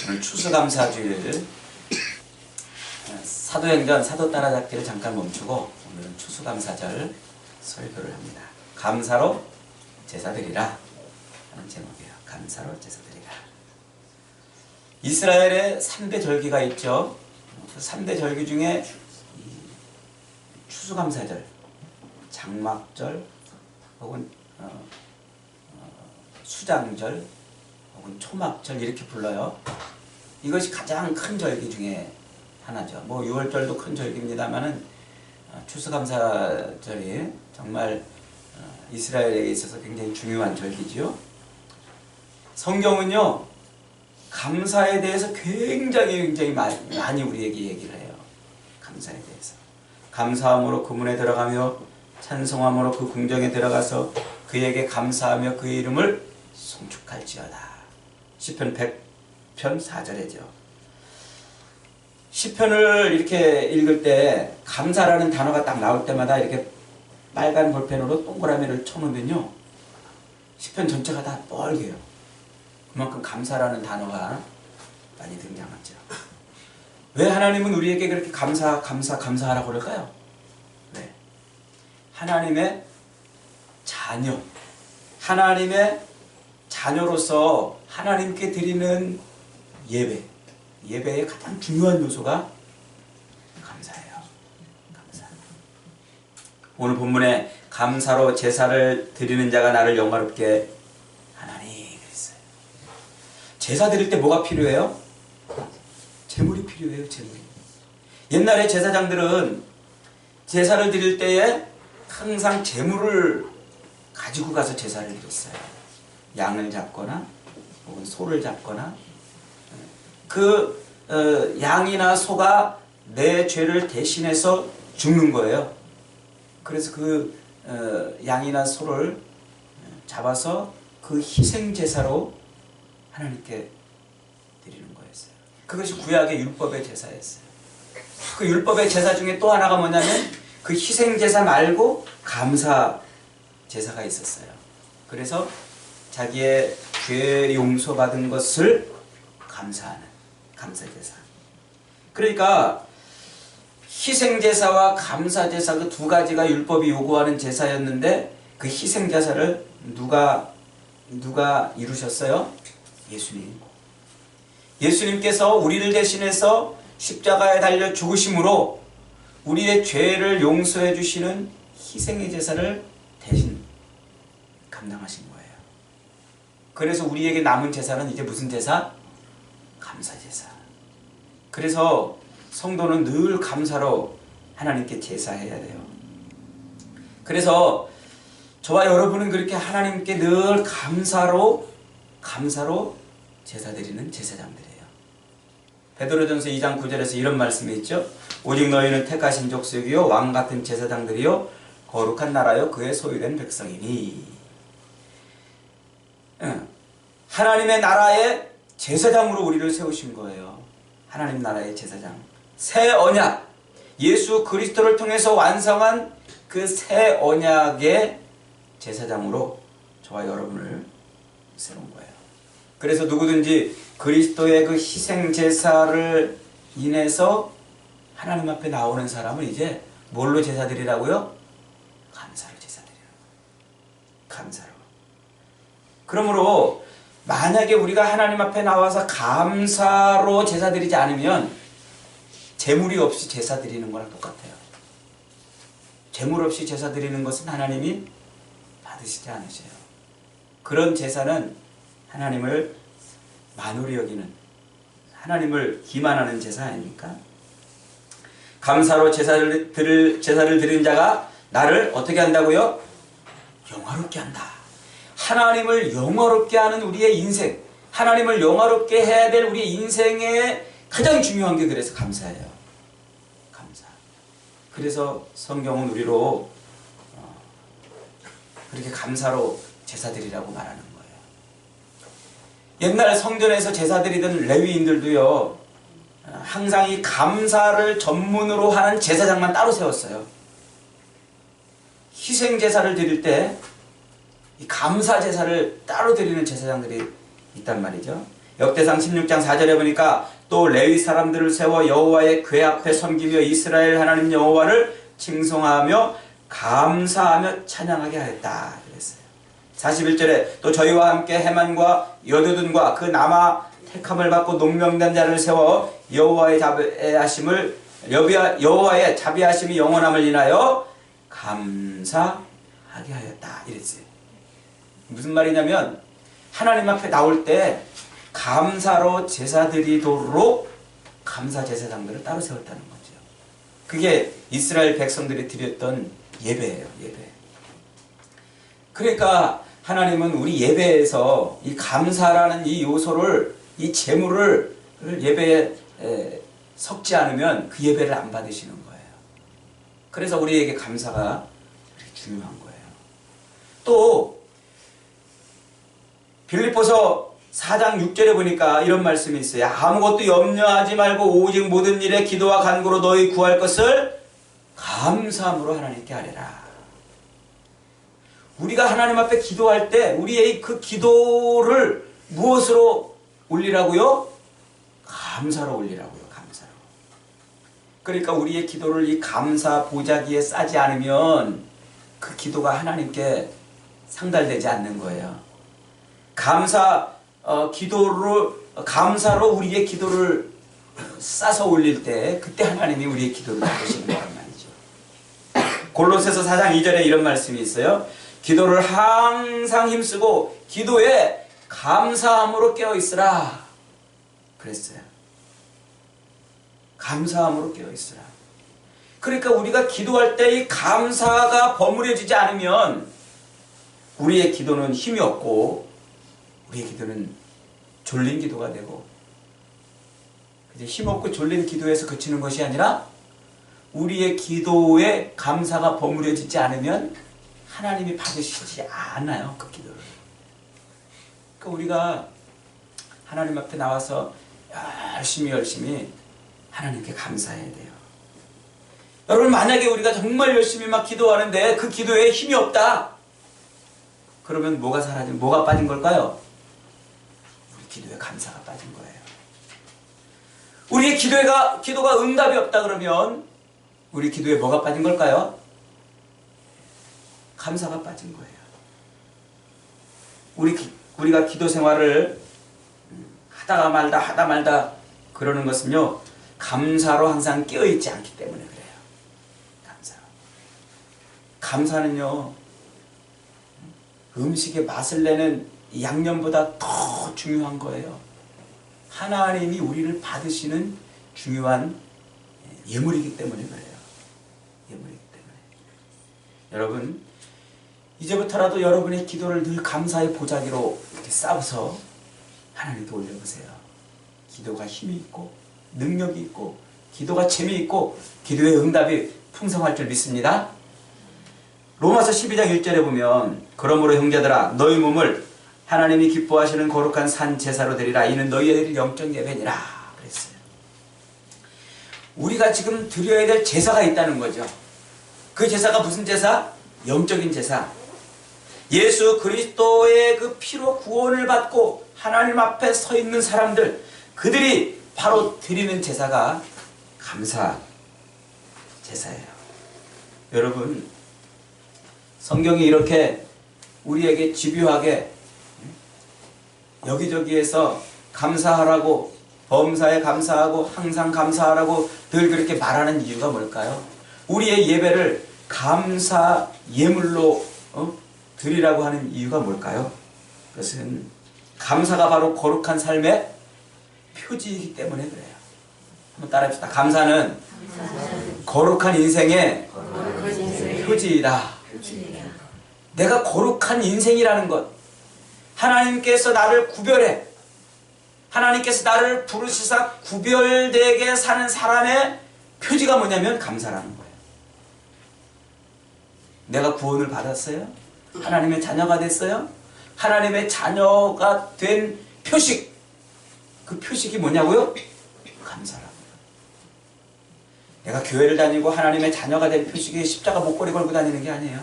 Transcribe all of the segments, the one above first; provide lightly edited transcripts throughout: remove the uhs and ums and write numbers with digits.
오늘 추수감사주일 사도행전 사도 따라잡기를 잠깐 멈추고 오늘은 추수감사절 설교를 합니다. 감사로 제사드리라 하는 제목이에요. 감사로 제사드리라. 이스라엘에 3대 절기가 있죠. 그 3대 절기 중에 추수감사절, 장막절 혹은 수장절 혹은 초막절 이렇게 불러요. 이것이 가장 큰 절기 중에 하나죠. 뭐 6월절도 큰 절기입니다만은 추수감사절이 정말 이스라엘에 있어서 굉장히 중요한 절기지요. 성경은요 감사에 대해서 굉장히 많이 우리에게 얘기를 해요. 감사에 대해서. 감사함으로 그 문에 들어가며 찬송함으로 그 궁정에 들어가서 그에게 감사하며 그의 이름을 송축할지어다. 시편 100편 4절이죠. 시편을 이렇게 읽을 때 감사라는 단어가 딱 나올 때마다 이렇게 빨간 볼펜으로 동그라미를 쳐놓으면요 시편 전체가 다 뻘개요. 그만큼 감사라는 단어가 많이 등장하죠. 왜 하나님은 우리에게 그렇게 감사하라고 그럴까요? 왜? 하나님의 자녀, 하나님의 자녀로서 하나님께 드리는 예배의 가장 중요한 요소가 감사예요. 감사. 오늘 본문에 감사로 제사를 드리는 자가 나를 영화롭게 하나니 그랬어요. 제사 드릴 때 뭐가 필요해요? 제물이 필요해요. 제물이. 옛날에 제사장들은 제사를 드릴 때에 항상 제물을 가지고 가서 제사를 드렸어요. 양을 잡거나 혹은 소를 잡거나 그 양이나 소가 내 죄를 대신해서 죽는 거예요. 그래서 그 양이나 소를 잡아서 그 희생제사로 하나님께 드리는 거였어요. 그것이 구약의 율법의 제사였어요. 그 율법의 제사 중에 또 하나가 뭐냐면 그 희생제사 말고 감사제사가 있었어요. 그래서 자기의 죄 용서받은 것을 감사하는 감사제사. 그러니까 희생제사와 감사제사 그 두 가지가 율법이 요구하는 제사였는데 그 희생제사를 누가 이루셨어요? 예수님. 예수님께서 우리를 대신해서 십자가에 달려 죽으심으로 우리의 죄를 용서해 주시는 희생의 제사를 대신 감당하신 거예요. 그래서 우리에게 남은 제사는 이제 무슨 제사? 감사제사. 그래서 성도는 늘 감사로 하나님께 제사해야 돼요. 그래서 저와 여러분은 그렇게 하나님께 늘 감사로 제사드리는 제사장들이에요. 베드로전서 2장 9절에서 이런 말씀이 있죠. 오직 너희는 택하신 족속이요 왕같은 제사장들이요 거룩한 나라요 그의 소유된 백성이니. 하나님의 나라의 제사장으로 우리를 세우신 거예요. 하나님 나라의 제사장. 새 언약, 예수 그리스도를 통해서 완성한 그 새 언약의 제사장으로 저와 여러분을 세운 거예요. 그래서 누구든지 그리스도의 그 희생 제사를 인해서 하나님 앞에 나오는 사람은 이제 뭘로 제사드리라고요? 감사로 제사드리라고. 감사로. 그러므로 만약에 우리가 하나님 앞에 나와서 감사로 제사드리지 않으면 제물이 없이 제사드리는 거랑 똑같아요. 제물 없이 제사드리는 것은 하나님이 받으시지 않으셔요. 그런 제사는 하나님을 만홀히 여기는, 하나님을 기만하는 제사 아닙니까? 감사로 제사를 드리는 자가 나를 어떻게 한다고요? 영화롭게 한다. 하나님을 영화롭게 하는 우리의 인생, 하나님을 영화롭게 해야 될 우리의 인생의 가장 중요한 게 그래서 감사예요. 감사. 그래서 성경은 우리로 그렇게 감사로 제사드리라고 말하는 거예요. 옛날 성전에서 제사드리던 레위인들도요 항상 이 감사를 전문으로 하는 제사장만 따로 세웠어요. 희생제사를 드릴 때 이 감사 제사를 따로 드리는 제사장들이 있단 말이죠. 역대상 16장 4절에 보니까 또 레위 사람들을 세워 여호와의 궤 앞에 섬기며 이스라엘 하나님 여호와를 칭송하며 감사하며 찬양하게 하였다 그랬어요. 41절에 또 저희와 함께 해만과 여두둔과 그 남아 택함을 받고 농명된 자를 세워 여호와의 자비하심이 영원함을 인하여 감사하게 하였다 이랬어요. 무슨 말이냐면 하나님 앞에 나올 때 감사로 제사 드리도록 감사 제사장들을 따로 세웠다는 거죠. 그게 이스라엘 백성들이 드렸던 예배예요. 예배. 그러니까 하나님은 우리 예배에서 이 감사라는 이 요소를, 이 제물을 예배에 섞지 않으면 그 예배를 안 받으시는 거예요. 그래서 우리에게 감사가 중요한 거예요. 또 빌립보서 4장 6절에 보니까 이런 말씀이 있어요. 아무것도 염려하지 말고 오직 모든 일에 기도와 간구로 너희 구할 것을 감사함으로 하나님께 아뢰라. 우리가 하나님 앞에 기도할 때 우리의 그 기도를 무엇으로 올리라고요? 감사로 올리라고요. 감사로. 그러니까 우리의 기도를 이 감사 보자기에 싸지 않으면 그 기도가 하나님께 상달되지 않는 거예요. 감사로 우리의 기도를 싸서 올릴 때 그때 하나님이 우리의 기도를 받으시는 거란 말이죠. 골로새서 4장 2절에 이런 말씀이 있어요. 기도를 항상 힘쓰고 기도에 감사함으로 깨어있으라 그랬어요. 감사함으로 깨어있으라. 그러니까 우리가 기도할 때 이 감사가 버무려지지 않으면 우리의 기도는 힘이 없고 우리의 기도는 졸린 기도가 되고, 힘없고 졸린 기도에서 그치는 것이 아니라 우리의 기도에 감사가 버무려지지 않으면 하나님이 받으시지 않아요. 그 기도를. 그러니까 우리가 하나님 앞에 나와서 열심히 하나님께 감사해야 돼요. 여러분, 만약에 우리가 정말 열심히 막 기도하는데 그 기도에 힘이 없다, 그러면 뭐가 빠진 걸까요? 우리 기도에 감사가 빠진 거예요. 우리의 기도가 응답이 없다 그러면 우리 기도에 뭐가 빠진 걸까요? 감사가 빠진 거예요. 우리가 기도 생활을 하다 말다 그러는 것은요, 감사로 항상 깨어있지 않기 때문에 그래요. 감사는요, 음식의 맛을 내는 양념보다 더 중요한 거예요. 하나님이 우리를 받으시는 중요한 예물이기 때문에 그래요. 예물이기 때문에. 여러분, 이제부터라도 여러분의 기도를 늘 감사의 보자기로 이렇게 쌓아서 하나님께 올려보세요. 기도가 힘이 있고 능력이 있고 기도가 재미있고 기도의 응답이 풍성할 줄 믿습니다. 로마서 12장 1절에 보면, 그러므로 형제들아 너희 몸을 하나님이 기뻐하시는 거룩한 산 제사로 드리라. 이는 너희의 영적 예배니라 그랬어요. 우리가 지금 드려야 될 제사가 있다는 거죠. 그 제사가 무슨 제사? 영적인 제사. 예수 그리스도의 그 피로 구원을 받고 하나님 앞에 서 있는 사람들, 그들이 바로 드리는 제사가 감사 제사예요. 여러분, 성경이 이렇게 우리에게 집요하게 여기저기에서 감사하라고, 범사에 감사하고 항상 감사하라고 늘 그렇게 말하는 이유가 뭘까요? 우리의 예배를 감사 예물로 드리라고 하는 이유가 뭘까요? 그것은 감사가 바로 거룩한 삶의 표지이기 때문에 그래요. 한번 따라합시다. 감사는 거룩한 인생의 표지이다. 내가 거룩한 인생이라는 것, 하나님께서 나를 구별해, 하나님께서 나를 부르시사 구별되게 사는 사람의 표지가 뭐냐면 감사라는 거예요. 내가 구원을 받았어요? 하나님의 자녀가 됐어요? 하나님의 자녀가 된 표식, 그 표식이 뭐냐고요? 감사라는 거예요. 내가 교회를 다니고 하나님의 자녀가 된 표식이 십자가 목걸이 걸고 다니는 게 아니에요.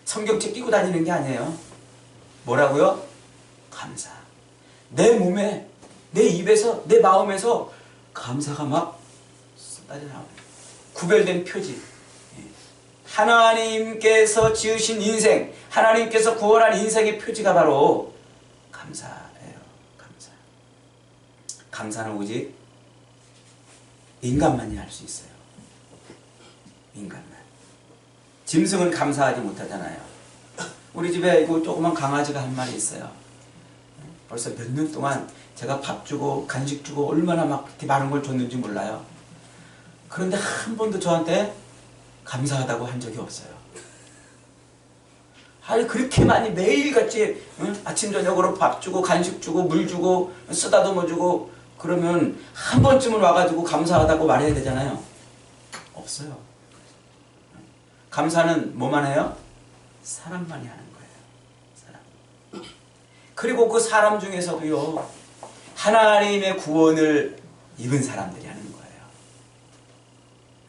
성경책 끼고 다니는 게 아니에요. 뭐라고요? 감사. 내 몸에, 내 입에서, 내 마음에서 감사가 막 쏟아져 나와요. 구별된 표지. 하나님께서 지으신 인생, 하나님께서 구원한 인생의 표지가 바로 감사예요. 감사. 감사는 오직 인간만이 할 수 있어요. 인간만. 짐승은 감사하지 못하잖아요. 우리 집에 이거 조그만 강아지가 한 마리 있어요. 벌써 몇 년 동안 제가 밥 주고 간식 주고 얼마나 막 그렇게 많은 걸 줬는지 몰라요. 그런데 한 번도 저한테 감사하다고 한 적이 없어요. 아니 그렇게 많이 매일같이 아침 저녁으로 밥 주고 간식 주고 물 주고 쓰다듬어 주고 그러면 한 번쯤은 와가지고 감사하다고 말해야 되잖아요. 없어요. 감사는 뭐만 해요? 사람만이 하는 거예요. 사람. 그리고 그 사람 중에서도요, 하나님의 구원을 입은 사람들이 하는 거예요.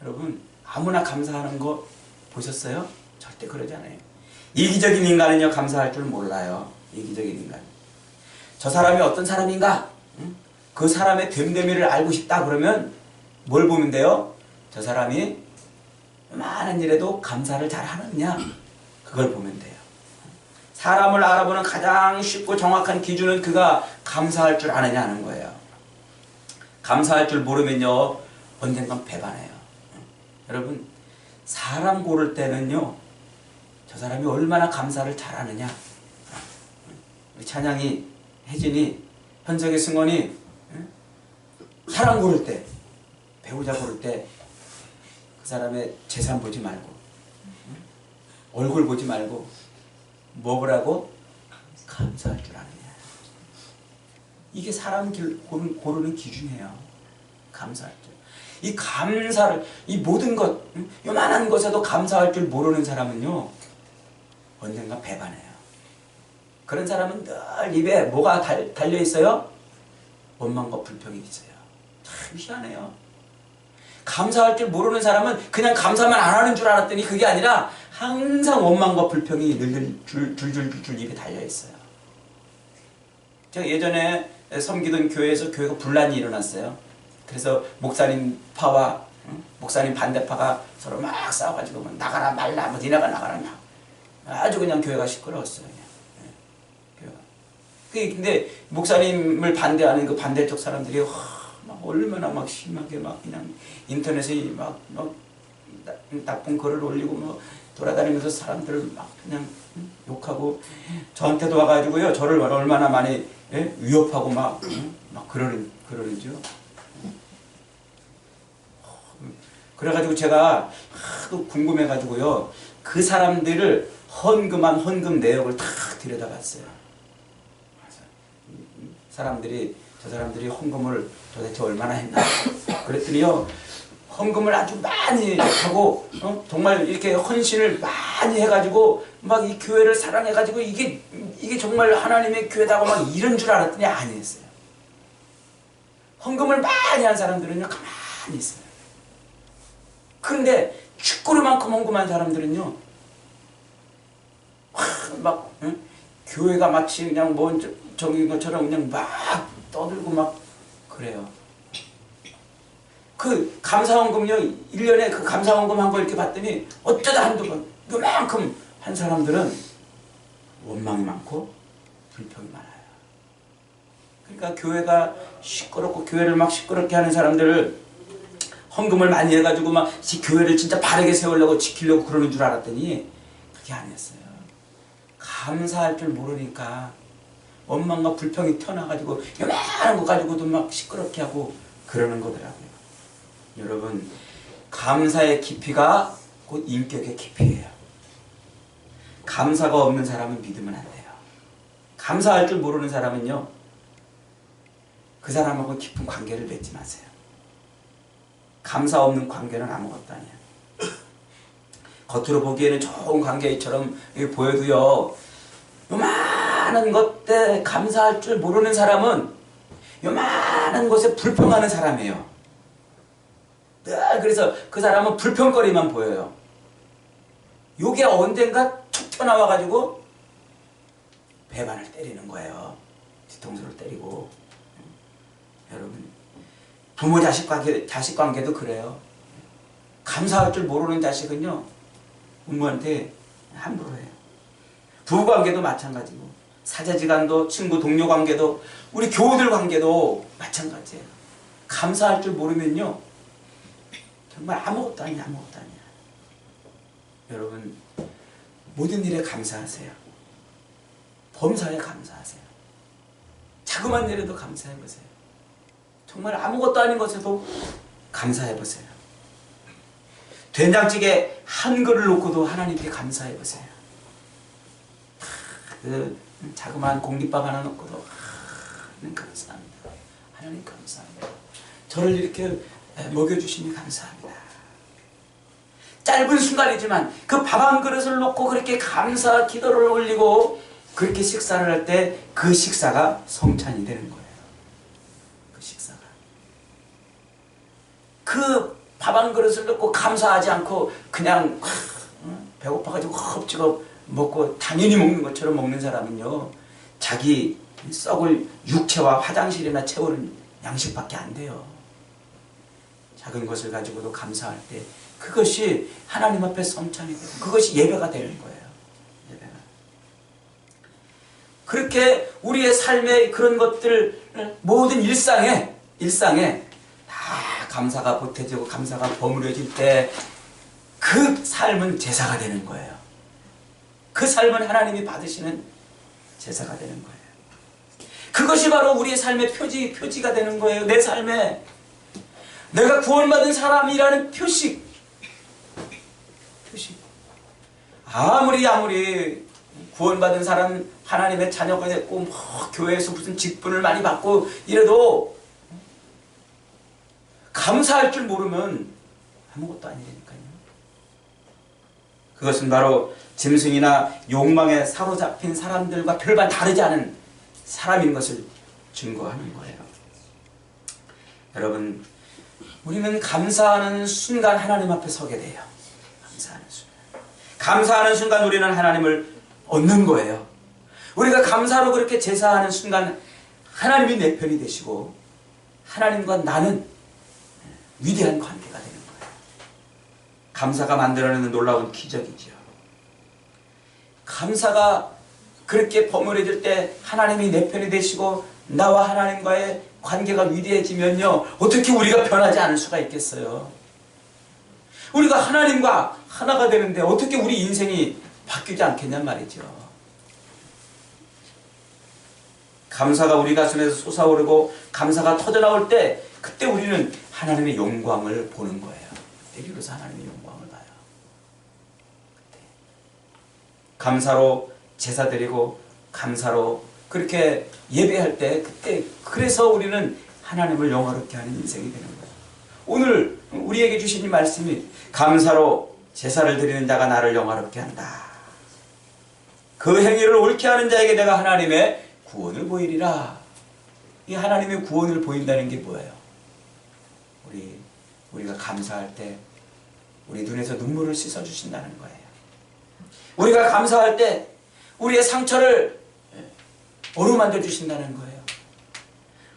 여러분, 아무나 감사하는 거 보셨어요? 절대 그러지 않아요. 이기적인 인간은요, 감사할 줄 몰라요. 이기적인 인간. 저 사람이 어떤 사람인가? 그 사람의 됨됨이를 알고 싶다 그러면 뭘 보면 돼요? 저 사람이 많은 일에도 감사를 잘 하느냐? 그걸 보면 돼요. 사람을 알아보는 가장 쉽고 정확한 기준은 그가 감사할 줄 아느냐 하는 거예요. 감사할 줄 모르면요, 언젠간 배반해요. 여러분, 사람 고를 때는요, 저 사람이 얼마나 감사를 잘하느냐. 우리 찬양이, 혜진이, 현석이, 승원이 사람 고를 때, 배우자 고를 때 그 사람의 재산 보지 말고 얼굴 보지 말고 뭐 보라고? 감사할 줄 아느냐. 이게 사람 고르는 기준이에요. 감사할 줄. 이 감사를, 이 모든 것, 요만한 것에도 감사할 줄 모르는 사람은요, 언젠가 배반해요. 그런 사람은 늘 입에 뭐가 달려있어요? 원망과 불평이 있어요. 참 희한해요. 감사할 줄 모르는 사람은 그냥 감사만 안 하는 줄 알았더니 그게 아니라 항상 원망과 불평이 늘 줄줄줄줄 입에 달려있어요. 제가 예전에 섬기던 교회에서 교회가 분란이 일어났어요. 그래서 목사님 파와 목사님 반대파가 서로 막 싸워가지고 뭐 나가라 말라 뭐 니네가 나가라 막 아주 그냥 교회가 시끄러웠어요. 그냥. 교회가. 근데 목사님을 반대하는 그 반대쪽 사람들이 막 얼마나 막 심하게 막 그냥 인터넷에 막 나쁜 글을 올리고 뭐 돌아다니면서 사람들을 막 그냥 욕하고 저한테도 와가지고요, 저를 얼마나 많이 위협하고 막 그러는지요. 그래가지고 제가 하도 궁금해가지고요, 그 사람들을 헌금한 헌금 내역을 다 들여다봤어요. 저 사람들이 헌금을 도대체 얼마나 했나. 그랬더니요, 헌금을 아주 많이 하고 정말 이렇게 헌신을 많이 해가지고 막 이 교회를 사랑해가지고 이게 정말 하나님의 교회다고 막 이런 줄 알았더니 아니었어요. 헌금을 많이 한 사람들은요, 가만히 있어요. 그런데 쥐꼬리만큼 헌금한 사람들은요, 막 교회가 마치 그냥 뭐 저기인 것처럼 그냥 막 떠들고 막 그래요. 그 감사헌금요, 1년에 그 감사헌금 한 거 이렇게 봤더니 어쩌다 한두 번 요만큼 한 사람들은 원망이 많고 불평이 많아요. 그러니까 교회가 시끄럽고 교회를 막 시끄럽게 하는 사람들을 헌금을 많이 해가지고 막 교회를 진짜 바르게 세우려고 지키려고 그러는 줄 알았더니 그게 아니었어요. 감사할 줄 모르니까 원망과 불평이 튀어나가지고 요만한 거 가지고도 막 시끄럽게 하고 그러는 거더라고요. 여러분, 감사의 깊이가 곧 인격의 깊이예요. 감사가 없는 사람은 믿으면 안 돼요. 감사할 줄 모르는 사람은요, 그 사람하고 깊은 관계를 맺지 마세요. 감사 없는 관계는 아무것도 아니에요. 겉으로 보기에는 좋은 관계처럼 보여도요, 요만한 것에 감사할 줄 모르는 사람은 요만한 것에 불평하는 사람이에요. 늘 그래서 그 사람은 불평거리만 보여요. 요게 언젠가 툭 튀어나와가지고 배반을 때리는 거예요. 뒤통수를 때리고. 여러분, 부모 자식 관계도 그래요. 감사할 줄 모르는 자식은요, 부모한테 함부로 해요. 부부 관계도 마찬가지고, 사제지간도, 친구 동료 관계도, 우리 교우들 관계도 마찬가지예요. 감사할 줄 모르면요, 정말 아무것도 아니야, 아무것도 아니야. 여러분, 모든 일에 감사하세요. 범사에 감사하세요. 자그만 일에도 감사해보세요. 정말 아무것도 아닌 것에도 감사해보세요. 된장찌개 한 그릇 놓고도 하나님께 감사해보세요. 그 자그마한 공깃밥 하나 놓고도 하나님 감사합니다. 하나님 감사합니다. 저를 이렇게 먹여주시니 감사합니다. 짧은 순간이지만 그 밥 한 그릇을 놓고 그렇게 감사 기도를 올리고 그렇게 식사를 할 때 그 식사가 성찬이 되는 거예요. 그 식사가. 그 밥 한 그릇을 놓고 감사하지 않고 그냥 배고파가지고 헛지겁 먹고 당연히 먹는 것처럼 먹는 사람은요, 자기 썩을 육체와 화장실이나 채우는 양식밖에 안 돼요. 작은 것을 가지고도 감사할 때 그것이 하나님 앞에 성찬이 되고 그것이 예배가 되는 거예요. 예배가. 그렇게 우리의 삶의 그런 것들 모든 일상에 다 감사가 보태지고 감사가 버무려질 때 그 삶은 제사가 되는 거예요. 그 삶은 하나님이 받으시는 제사가 되는 거예요. 그것이 바로 우리의 삶의 표지가 되는 거예요. 내 삶에 내가 구원받은 사람이라는 표식. 아무리 구원받은 사람, 하나님의 자녀가 됐고 교회에서 무슨 직분을 많이 받고 이래도 감사할 줄 모르면 아무것도 아니라니까요. 그것은 바로 짐승이나 욕망에 사로잡힌 사람들과 별반 다르지 않은 사람인 것을 증거하는 거예요. 여러분, 우리는 감사하는 순간 하나님 앞에 서게 돼요. 감사하는 순간 우리는 하나님을 얻는 거예요. 우리가 감사로 그렇게 제사하는 순간 하나님이 내 편이 되시고 하나님과 나는 위대한 관계가 되는 거예요. 감사가 만들어내는 놀라운 기적이죠. 감사가 그렇게 버무려질 때 하나님이 내 편이 되시고 나와 하나님과의 관계가 위대해지면요, 어떻게 우리가 변하지 않을 수가 있겠어요. 우리가 하나님과 하나가 되는데 어떻게 우리 인생이 바뀌지 않겠냔 말이죠. 감사가 우리 가슴에서 솟아오르고 감사가 터져나올 때 그때 우리는 하나님의 영광을 보는 거예요. 그때 비로소 하나님의 영광을 봐요. 그때. 감사로 제사 드리고 감사로 그렇게 예배할 때 그때 그래서 우리는 하나님을 영화롭게 하는 인생이 되는 거예요. 오늘 우리에게 주신 이 말씀이 감사로 제사를 드리는 자가 나를 영화롭게 한다. 그 행위를 옳게 하는 자에게 내가 하나님의 구원을 보이리라. 이 하나님의 구원을 보인다는 게 뭐예요? 우리가 감사할 때 우리 눈에서 눈물을 씻어주신다는 거예요. 우리가 감사할 때 우리의 상처를 어루만져 주신다는 거예요.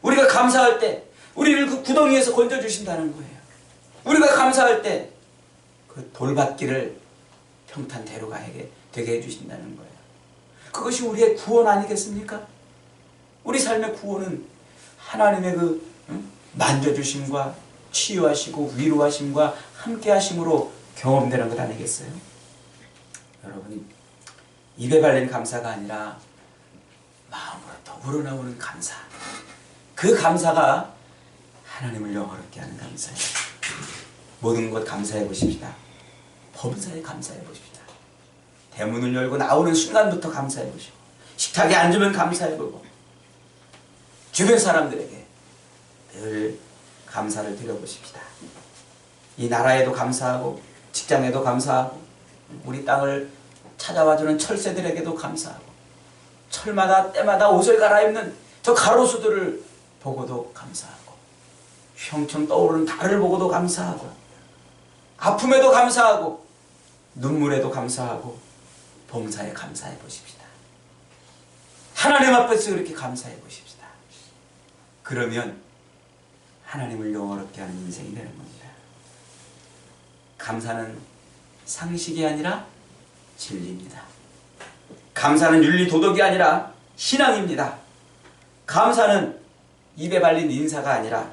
우리가 감사할 때 우리를 그 구덩이에서 건져주신다는 거예요. 우리가 감사할 때 그 돌밭길을 평탄대로 되게 해주신다는 거예요. 그것이 우리의 구원 아니겠습니까? 우리 삶의 구원은 하나님의 그 만져주심과 치유하시고 위로하심과 함께하심으로 경험되는 것 아니겠어요? 여러분, 입에 발린 감사가 아니라 마음으로부터 우러나오는 감사, 그 감사가 하나님을 영화롭게 하는 감사예요. 모든 것 감사해 보십시다. 범사에 감사해 보십시다. 대문을 열고 나오는 순간부터 감사해 보시고, 식탁에 앉으면 감사해 보고, 주변 사람들에게 늘 감사를 드려보십시다. 이 나라에도 감사하고 직장에도 감사하고 우리 땅을 찾아와주는 철새들에게도 감사하고 철마다 때마다 옷을 갈아입는 저 가로수들을 보고도 감사하고 휘영청 떠오르는 달을 보고도 감사하고 아픔에도 감사하고 눈물에도 감사하고 범사에 감사해 보십시다. 하나님 앞에서 그렇게 감사해 보십시다. 그러면 하나님을 영화롭게 하는 인생이 되는 겁니다. 감사는 상식이 아니라 진리입니다. 감사는 윤리 도덕이 아니라 신앙입니다. 감사는 입에 발린 인사가 아니라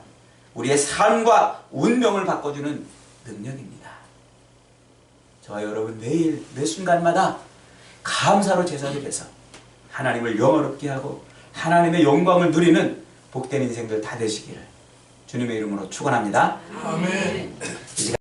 우리의 삶과 운명을 바꿔주는 능력입니다. 저와 여러분 매일 매 순간마다 감사로 제사를 해서 하나님을 영화롭게 하고 하나님의 영광을 누리는 복된 인생들 다 되시기를 주님의 이름으로 축원합니다. 아멘.